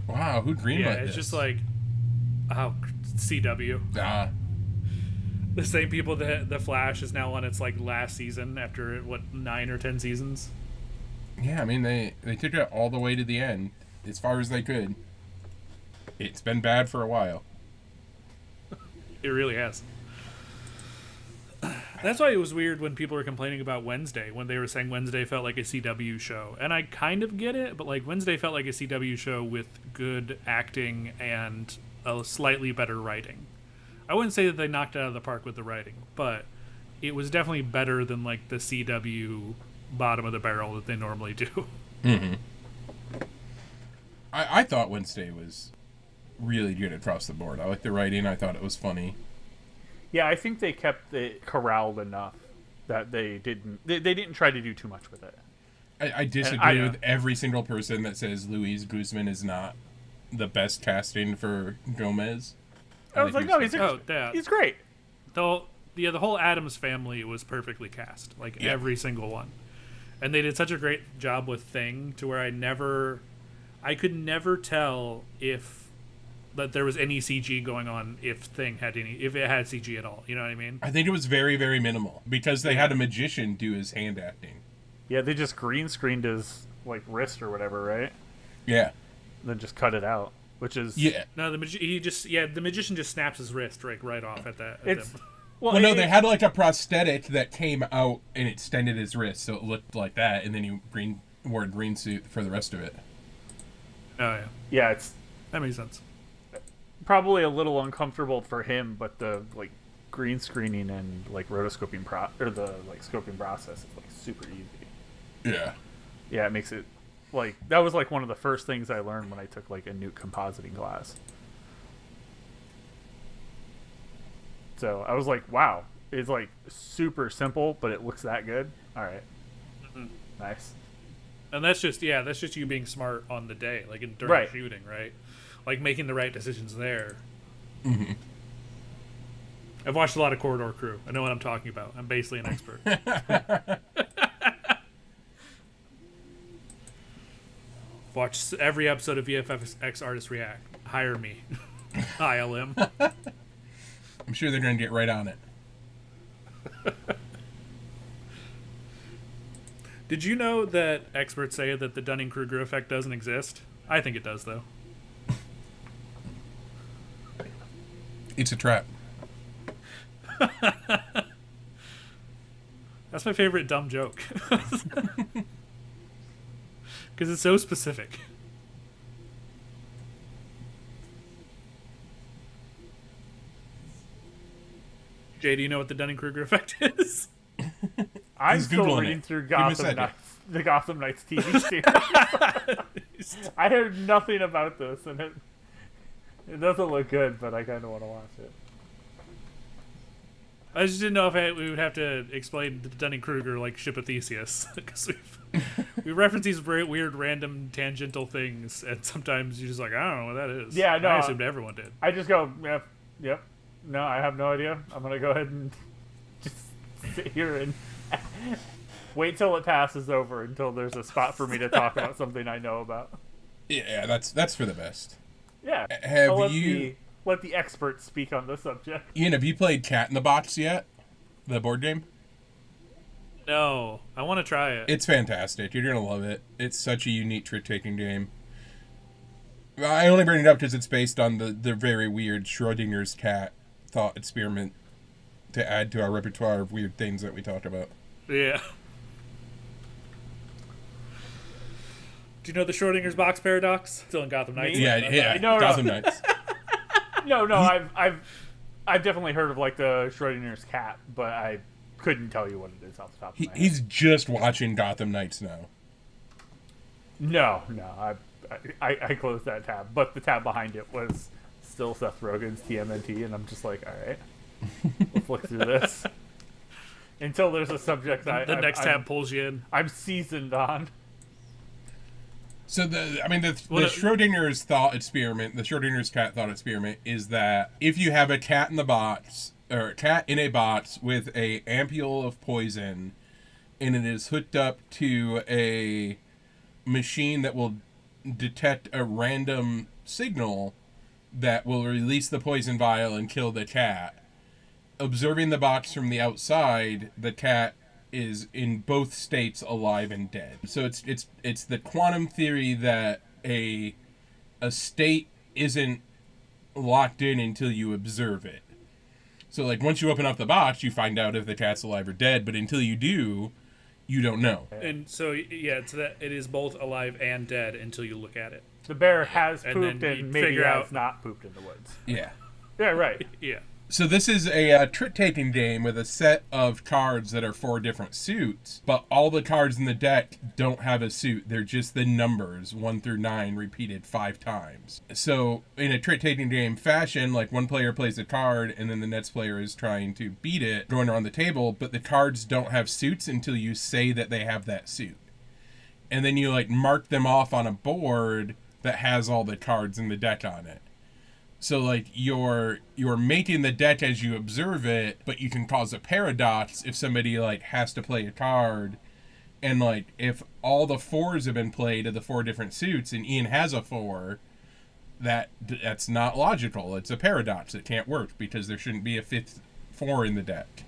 Wow, who greenlit Yeah, this? it's just like, oh, CW. Ah, The same people that The Flash is now on its like last season after what 9 or 10 seasons. yeah, I mean they took it all the way to the end, as far as they could. It's been bad for a while. It really has. That's why it was weird when people were complaining about Wednesday, when they were saying Wednesday felt like a CW show. And I kind of get it, but like Wednesday felt like a CW show with good acting and a slightly better writing. I wouldn't say that they knocked it out of the park with the writing, but it was definitely better than like the CW bottom of the barrel that they normally do. Mm-hmm. I thought Wednesday was really good across the board. I liked the writing. I thought it was funny. Yeah, I think they kept it corralled enough that they didn't try to do too much with it. I disagree with every single person that says Luis Guzman is not the best casting for Gomez. I was like, no, he's great. The whole Addams family was perfectly cast, like every single one, and they did such a great job with Thing to where I could never tell if that there was any CG going on if it had CG at all. You know what I mean? I think it was very, very minimal because they had a magician do his hand acting. Yeah, they just green screened his like wrist or whatever, right? Yeah. Then just cut it out, which is No, the magician just snaps his wrist right off at that. Well, no, they had like a prosthetic that came out and extended his wrist, so it looked like that, and then he wore a green suit for the rest of it. Oh yeah. Yeah, that makes sense. Probably a little uncomfortable for him, but the like green screening and like rotoscoping scoping process is like super easy. Yeah. Yeah, it makes it like that was like one of the first things I learned when I took like a Nuke compositing class. So I was like, wow, it's like super simple, but it looks that good. All right. Mm-hmm. Nice. And that's just you being smart on the day, like during shooting, right? Like making the right decisions there. Mm-hmm. I've watched a lot of Corridor Crew. I know what I'm talking about. I'm basically an expert. Watch every episode of VFX Artists React. Hire me. ILM. I'm sure they're going to get right on it. Did you know that experts say that the Dunning-Kruger effect doesn't exist? I think it does, though. It's a trap. That's my favorite dumb joke. Because it's so specific. Jay, do you know what the Dunning-Kruger effect is? I'm still reading through the Gotham Knights TV series. I heard nothing about this, and it doesn't look good, but I kind of want to watch it. I just didn't know if we would have to explain the Dunning-Kruger like Ship of Theseus, because we reference these very weird, random, tangential things, and sometimes you're just like, I don't know what that is. Yeah, no, I assumed everyone did. I just go, yep. No, I have no idea. I'm gonna go ahead and just sit here and wait till it passes over until there's a spot for me to talk about something I know about. Yeah, that's for the best. Yeah. Let the experts speak on the subject? Ian, have you played Cat in the Box yet? The board game? No, I want to try it. It's fantastic. You're gonna love it. It's such a unique trick-taking game. I only bring it up because it's based on the very weird Schrodinger's cat thought experiment to add to our repertoire of weird things that we talk about. Yeah. Do you know the Schrodinger's box paradox? Still in Gotham Knights. Yeah. Gotham Knights. No, I've definitely heard of like the Schrodinger's cat, but I couldn't tell you what it is off the top of my head. He's just watching Gotham Knights now. No, I closed that tab, but the tab behind it was still Seth Rogen's TMNT, and I'm just like, all right, let's look through this until there's a subject the next tab pulls you in. I'm seasoned on. So the Schrodinger's thought experiment, the Schrodinger's cat thought experiment, is that if you have a cat in the box or a cat in a box with a ampule of poison, and it is hooked up to a machine that will detect a random signal that will release the poison vial and kill the cat. Observing the box from the outside, the cat is in both states alive and dead. So it's the quantum theory that a state isn't locked in until you observe it. So like once you open up the box, you find out if the cat's alive or dead, but until you do, you don't know. And so it's that it is both alive and dead until you look at it. The bear has pooped and maybe figure has out not pooped in the woods. Yeah. Yeah, right. Yeah. So this is a trick-taking game with a set of cards that are 4 different suits, but all the cards in the deck don't have a suit. They're just the numbers 1 through 9 repeated 5 times. So in a trick-taking game fashion, like one player plays a card and then the next player is trying to beat it, going around the table, but the cards don't have suits until you say that they have that suit. And then you like mark them off on a board that has all the cards in the deck on it. So like you're making the deck as you observe it, but you can cause a paradox if somebody like has to play a card, and like if all the 4s have been played of the 4 different suits and Ian has a 4, that's not logical. It's a paradox. It can't work because there shouldn't be a 5th 4 in the deck.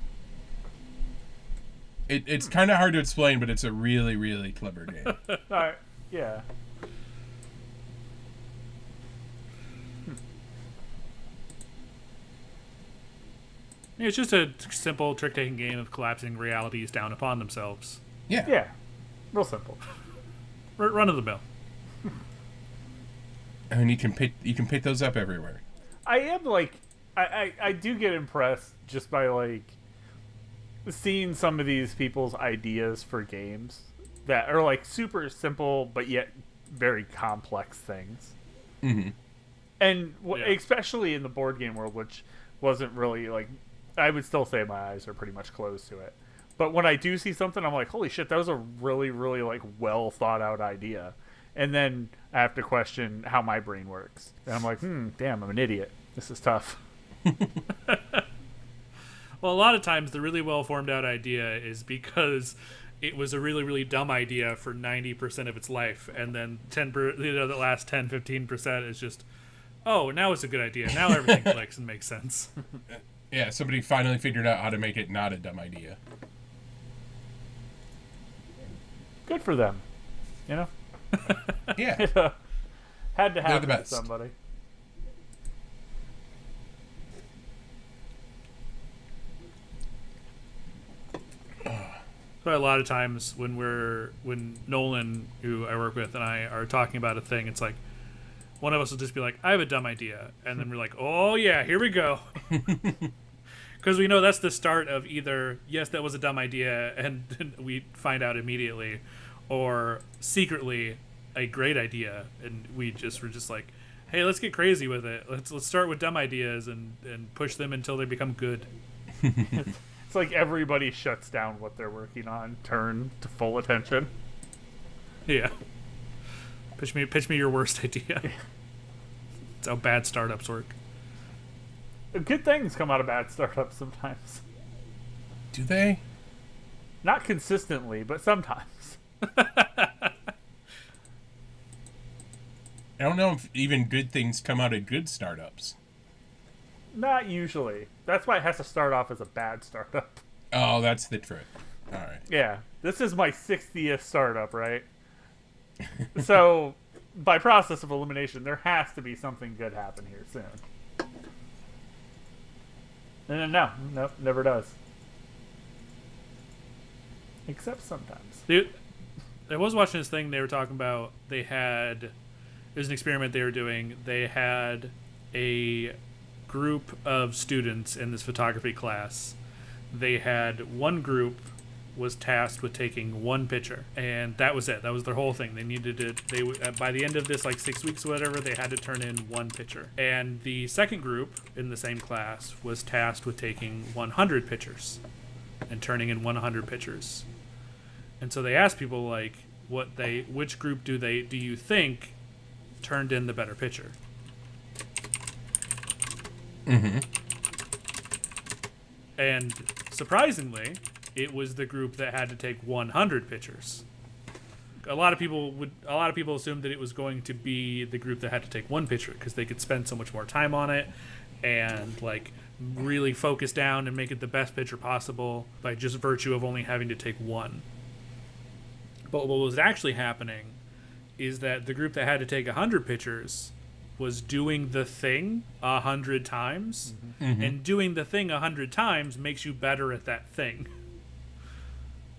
It's kind of hard to explain, but it's a really, really clever game. All right. Yeah. It's just a simple trick-taking game of collapsing realities down upon themselves. Yeah. Yeah. Real simple. Run of the mill. And you can pick those up everywhere. I am like, I do get impressed just by like seeing some of these people's ideas for games that are like super simple but yet very complex things. Mm-hmm. And especially in the board game world, which wasn't really like, I would still say my eyes are pretty much closed to it. But when I do see something, I'm like, holy shit, that was a really, really like well thought out idea. And then I have to question how my brain works. And I'm like, damn, I'm an idiot. This is tough. Well, a lot of times the really well formed out idea is because it was a really, really dumb idea for 90% of its life. And then the last 10, 15% is just, oh, now it's a good idea. Now everything clicks and makes sense. Yeah, somebody finally figured out how to make it not a dumb idea. Good for them. You know? Yeah. Had to They're happen the to best. somebody. But a lot of times when Nolan, who I work with, and I are talking about a thing, it's like one of us will just be like, I have a dumb idea. And then we're like, oh yeah, here we go. Because we know that's the start of either, yes, that was a dumb idea, and we find out immediately, or secretly a great idea, and we're just like, hey, let's get crazy with it. Let's start with dumb ideas and push them until they become good. It's like everybody shuts down what they're working on, turn to full attention. Yeah. Pitch me your worst idea. That's how bad startups work. Good things come out of bad startups sometimes. Do they? Not consistently, but sometimes. I don't know if even good things come out of good startups. Not usually. That's why it has to start off as a bad startup. Oh, that's the trick. All right. Yeah. This is my 60th startup, right? So, by process of elimination, there has to be something good happen here soon. And no, never does. Except sometimes. Dude, I was watching this thing. They were talking about it was an experiment they were doing. They had a group of students in this photography class. They had one group was tasked with taking one picture, and that was it. That was their whole thing. They needed to. By the end of this, like 6 weeks or whatever, they had to turn in one picture. And the second group in the same class was tasked with taking 100 pictures, and turning in 100 pictures. And so they asked people like, which group do you think turned in the better picture? Mm-hmm. And surprisingly, it was the group that had to take 100 pictures. A lot of people assumed that it was going to be the group that had to take one picture because they could spend so much more time on it and like really focus down and make it the best picture possible by just virtue of only having to take one. But what was actually happening is that the group that had to take 100 pictures was doing the thing 100 times, Mm-hmm. and doing the thing 100 times makes you better at that thing.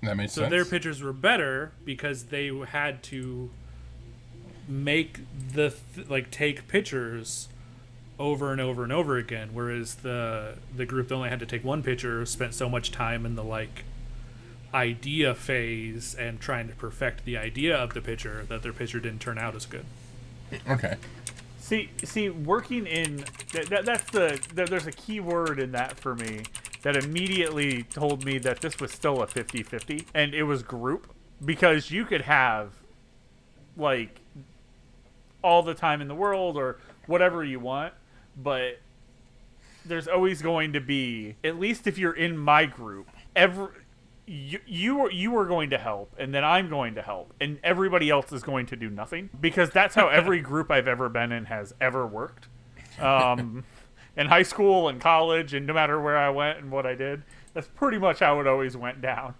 That makes So sense. their pictures were better because they had to make take pictures over and over and over again, whereas the group that only had to take one picture spent so much time in the like idea phase and trying to perfect the idea of the picture that their picture didn't turn out as good. Okay. See, working in there's a key word in that for me that immediately told me that this was still a 50-50, and it was group, because you could have like all the time in the world or whatever you want, but there's always going to be, at least if you're in my group, you are going to help, and then I'm going to help, and everybody else is going to do nothing, because that's how every group I've ever been in has ever worked. In high school and college, and no matter where I went and what I did, that's pretty much how it always went down.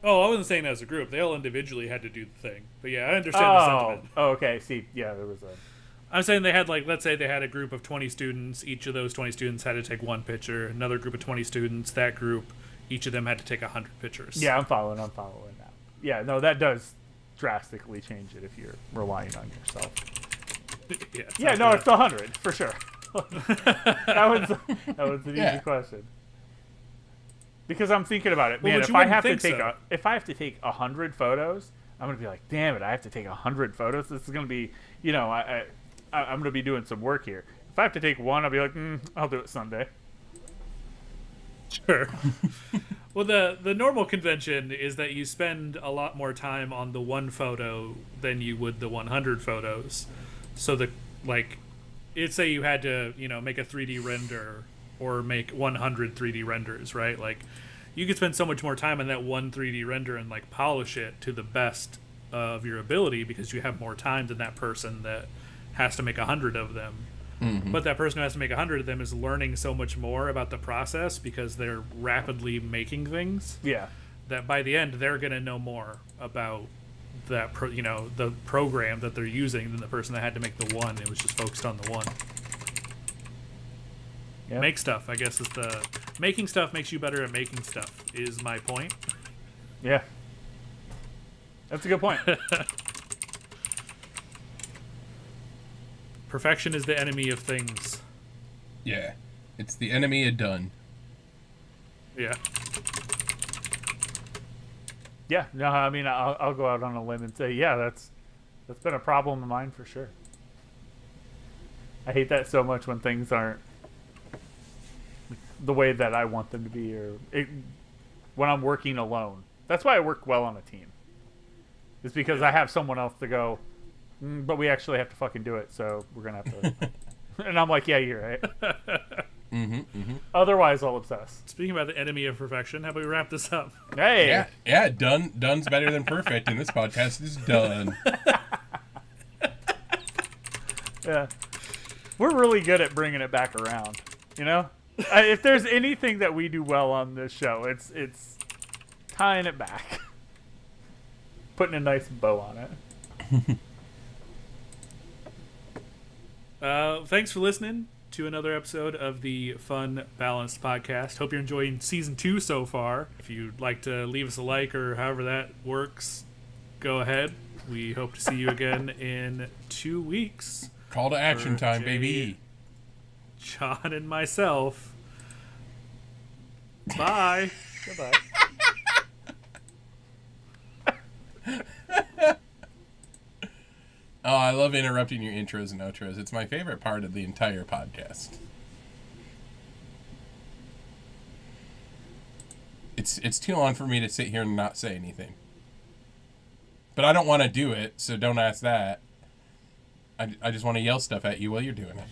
Oh, I wasn't saying as a group. They all individually had to do the thing. But yeah, I understand the sentiment. Oh, okay. See, yeah, there was a... I'm saying they had, like, let's say they had a group of 20 students. Each of those 20 students had to take one picture. Another group of 20 students, that group, each of them had to take 100 pictures. Yeah, I'm following now. Yeah, no, that does drastically change it if you're relying on yourself. Yeah, no, it's 100, for sure. that was an easy question. Because I'm thinking about it, man. If I have to take 100 photos, I'm gonna be like, damn it, I have to take 100 photos. This is gonna be, I'm gonna be doing some work here. If I have to take one, I'll be like, I'll do it Sunday. Sure. Well, the normal convention is that you spend a lot more time on the one photo than you would the 100 photos. So let's say you had to, make a 3D render or make 100 3D renders, right? Like, you could spend so much more time on that one 3D render and like polish it to the best of your ability because you have more time than that person that has to make 100 of them. Mm-hmm. But that person who has to make 100 of them is learning so much more about the process because they're rapidly making things. Yeah. That by the end they're gonna know more about that the program that they're using than the person that had to make the one. It was just focused on the one. Yep. Make stuff, I guess, is making stuff makes you better at making stuff is my point. Yeah. That's a good point. Perfection is the enemy of things. Yeah. It's the enemy of done. Yeah. Yeah, no, I mean, I'll go out on a limb and say, yeah, that's been a problem of mine for sure. I hate that so much when things aren't the way that I want them to be, or when I'm working alone. That's why I work well on a team. It's because I have someone else to go, but we actually have to fucking do it, so we're going to have to... And I'm like, yeah, you're right. Otherwise, I'll obsess. Speaking about the enemy of perfection, how about we wrap this up? Hey! Yeah, done's better than perfect, and this podcast is done. Yeah. We're really good at bringing it back around, If there's anything that we do well on this show, it's tying it back. Putting a nice bow on it. Thanks for listening to another episode of the Funbalanced podcast. Hope you're enjoying season 2 so far. If you'd like to leave us a like or however that works, go ahead. We hope to see you again in 2 weeks. Call to action time, baby. John and myself. Bye. Goodbye. Oh, I love interrupting your intros and outros. It's my favorite part of the entire podcast. It's too long for me to sit here and not say anything. But I don't want to do it, so don't ask that. I just want to yell stuff at you while you're doing it.